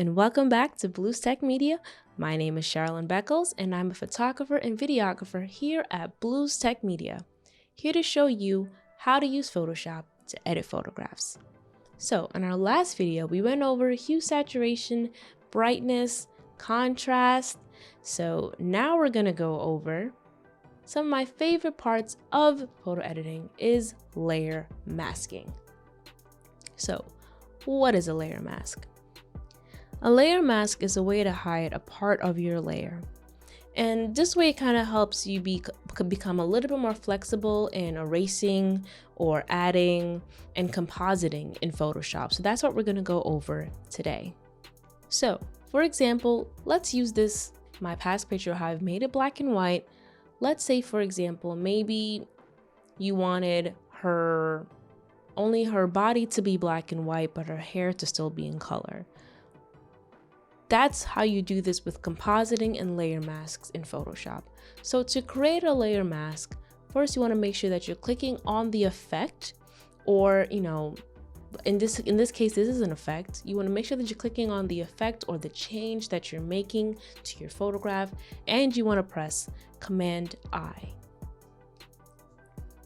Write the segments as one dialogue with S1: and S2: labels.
S1: and welcome back to BluzesTech Media. My name is Cherilyn Beckles and I'm a photographer and videographer here at BluzesTech Media, here to show you how to use Photoshop to edit photographs. So in our last video, we went over hue, saturation, brightness, contrast. So now we're gonna go over some of my favorite parts of photo editing is layer masking. So what is a layer mask? A layer mask is a way to hide a part of your layer. And this way it kind of helps you become a little bit more flexible in erasing or adding and compositing in Photoshop. So that's what we're going to go over today. So for example, let's use this, my past picture, how I've made it black and white. Let's say, for example, maybe you wanted only her body to be black and white, but her hair to still be in color. That's how you do this with compositing and layer masks in Photoshop. So to create a layer mask, first you want to make sure that you're clicking on the effect, or in this case, this is an effect. You want to make sure that you're clicking on the effect or the change that you're making to your photograph, and you want to press Command I.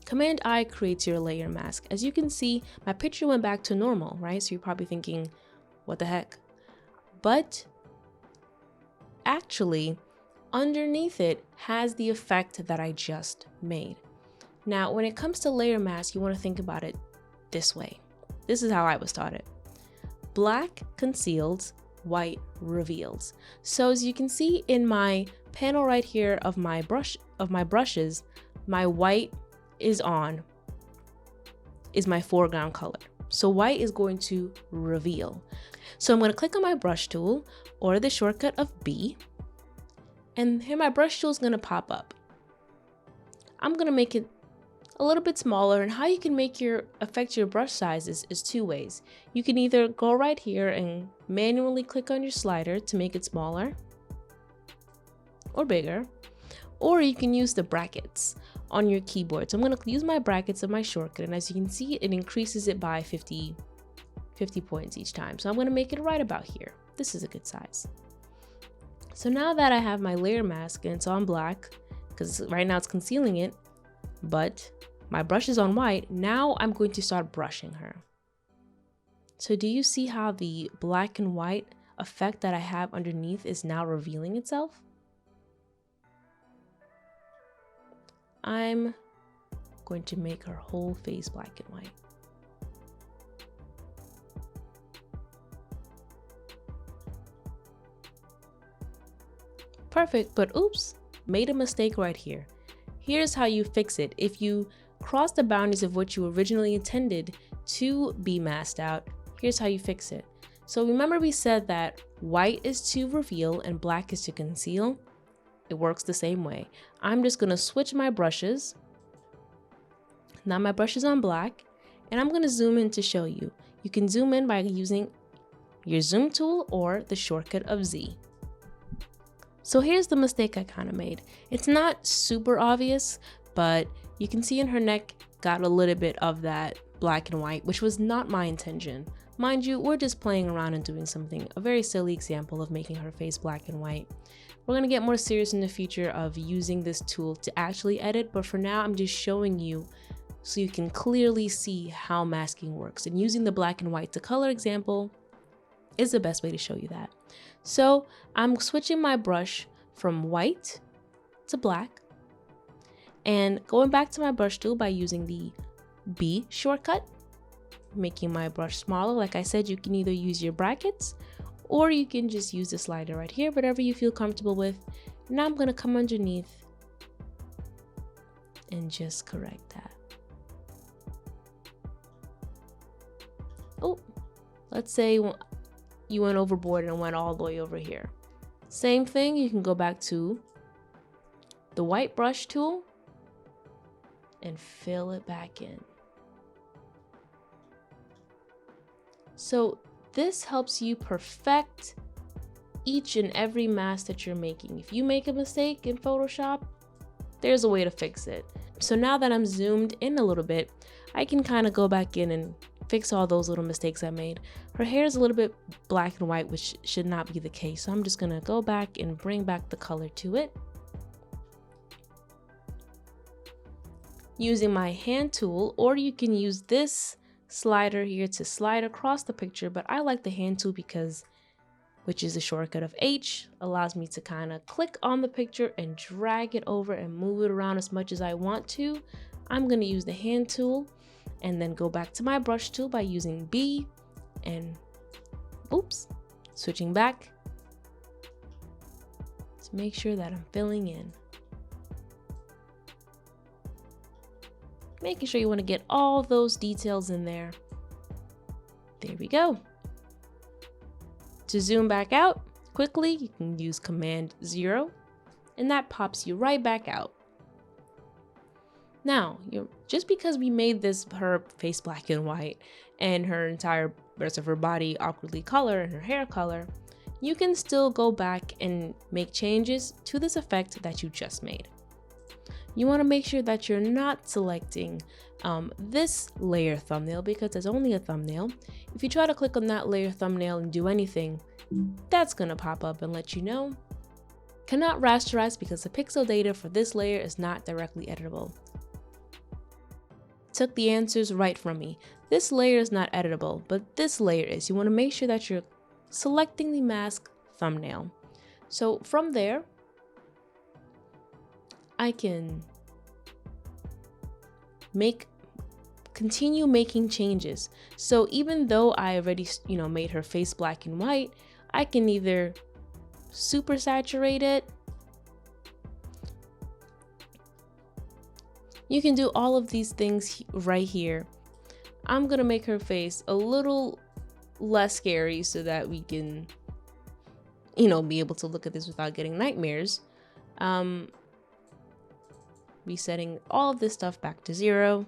S1: Command I creates your layer mask. As you can see, my picture went back to normal, right? So you're probably thinking, what the heck? But actually, underneath it has the effect that I just made. Now, when it comes to layer mask, you want to think about it this way. This is how I was taught it. Black conceals, white reveals. So as you can see in my panel right here of my brushes, my white is my foreground color. So white is going to reveal. So I'm going to click on my brush tool or the shortcut of B, and here my brush tool is going to pop up. I'm going to make it a little bit smaller, and how you can affect your brush sizes is two ways. You can either go right here and manually click on your slider to make it smaller or bigger, or you can use the brackets on your keyboard. So I'm going to use my brackets of my shortcut, and as you can see, it increases it by 50 points each time. So I'm going to make it right about here. This is a good size. So now that I have my layer mask and it's on black, because right now it's concealing it, but my brush is on white, now I'm going to start brushing her. So do you see how the black and white effect that I have underneath is now revealing itself? I'm going to make her whole face black and white. Perfect, but oops, made a mistake right here. Here's how you fix it. If you cross the boundaries of what you originally intended to be masked out, here's how you fix it. So remember we said that white is to reveal and black is to conceal. It works the same way. I'm just going to switch my brushes. Now my brush is on black, and I'm going to zoom in to show you. You can zoom in by using your zoom tool or the shortcut of Z. So here's the mistake I kind of made. It's not super obvious, but you can see in her neck got a little bit of that black and white, which was not my intention. Mind you, we're just playing around and doing a very silly example of making her face black and white. We're going to get more serious in the future of using this tool to actually edit, but for now I'm just showing you so you can clearly see how masking works. And using the black and white to color example is the best way to show you that. So I'm switching my brush from white to black and going back to my brush tool by using the B shortcut, making my brush smaller. Like I said, you can either use your brackets or you can just use the slider right here, whatever you feel comfortable with. Now I'm going to come underneath and just correct that. Oh, let's say you went overboard and went all the way over here. Same thing, you can go back to the white brush tool and fill it back in. So this helps you perfect each and every mask that you're making. If you make a mistake in Photoshop, there's a way to fix it. So now that I'm zoomed in a little bit, I can kind of go back in and fix all those little mistakes I made. Her hair is a little bit black and white, which should not be the case. So I'm just gonna go back and bring back the color to it. Using my hand tool, or you can use this slider here to slide across the picture, but I like the hand tool because, which is a shortcut of H, allows me to kind of click on the picture and drag it over and move it around as much as I want to. I'm gonna use the hand tool and then go back to my brush tool by using B and switching back to make sure that I'm filling in. Making sure you want to get all those details in there. There we go. To zoom back out quickly, you can use Command 0 and that pops you right back out. Now, just because we made her face black and white and her entire rest of her body awkwardly color and her hair color, you can still go back and make changes to this effect that you just made. You want to make sure that you're not selecting this layer thumbnail because it's only a thumbnail. If you try to click on that layer thumbnail and do anything, that's going to pop up and let you know cannot rasterize because the pixel data for this layer is not directly editable. Took the answers right from me. This layer is not editable, but this layer is. You want to make sure that you're selecting the mask thumbnail. So from there, I can continue making changes. So even though I already, made her face black and white, I can either super saturate it. You can do all of these things right here. I'm gonna make her face a little less scary so that we can, be able to look at this without getting nightmares. Resetting all of this stuff back to 0.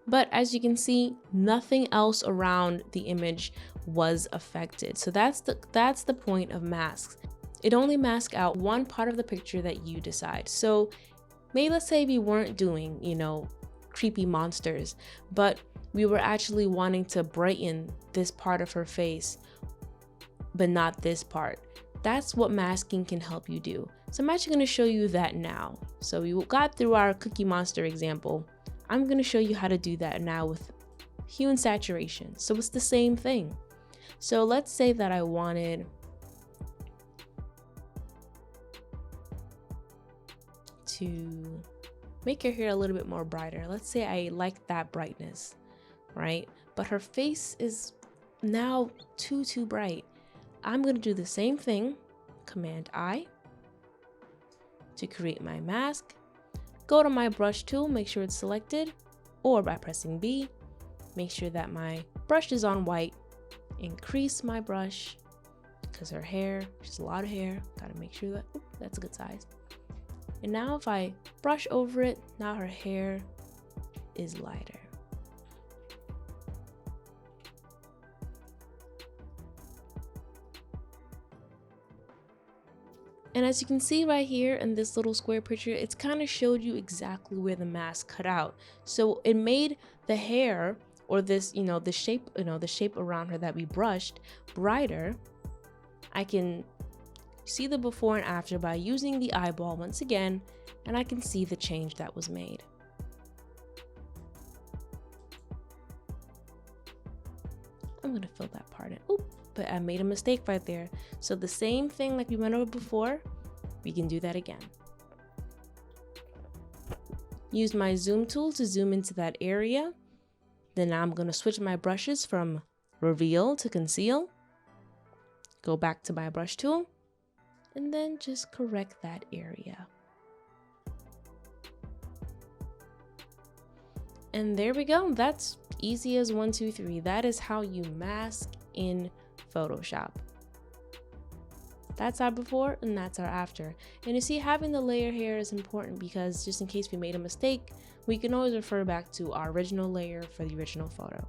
S1: But as you can see, nothing else around the image was affected. So that's the point of masks. It only masks out one part of the picture that you decide. So maybe let's say we weren't doing, creepy monsters, but we were actually wanting to brighten this part of her face, but not this part. That's what masking can help you do. So I'm actually going to show you that now. So we got through our Cookie Monster example. I'm going to show you how to do that now with Hue and Saturation. So it's the same thing. So let's say that I wanted to make her hair a little bit more brighter. Let's say I like that brightness, right? But her face is now too bright. I'm going to do the same thing, Command I, to create my mask. Go to my brush tool, make sure it's selected, or by pressing B, make sure that my brush is on white. Increase my brush because her hair, she's a lot of hair, gotta make sure that, that's a good size. And now if I brush over it, now her hair is lighter. And as you can see right here in this little square picture, it's kind of showed you exactly where the mask cut out. So it made the hair, or this, the shape around her that we brushed, brighter. I can see the before and after by using the eyeball once again, and I can see the change that was made. I'm gonna fill that part in. Oop. But I made a mistake right there. So the same thing like we went over before, we can do that again. Use my zoom tool to zoom into that area. Then I'm going to switch my brushes from reveal to conceal. Go back to my brush tool and then just correct that area. And there we go. That's easy as 1, 2, 3. That is how you mask in Photoshop. That's our before and that's our after. And you see, having the layer here is important because just in case we made a mistake, we can always refer back to our original layer for the original photo.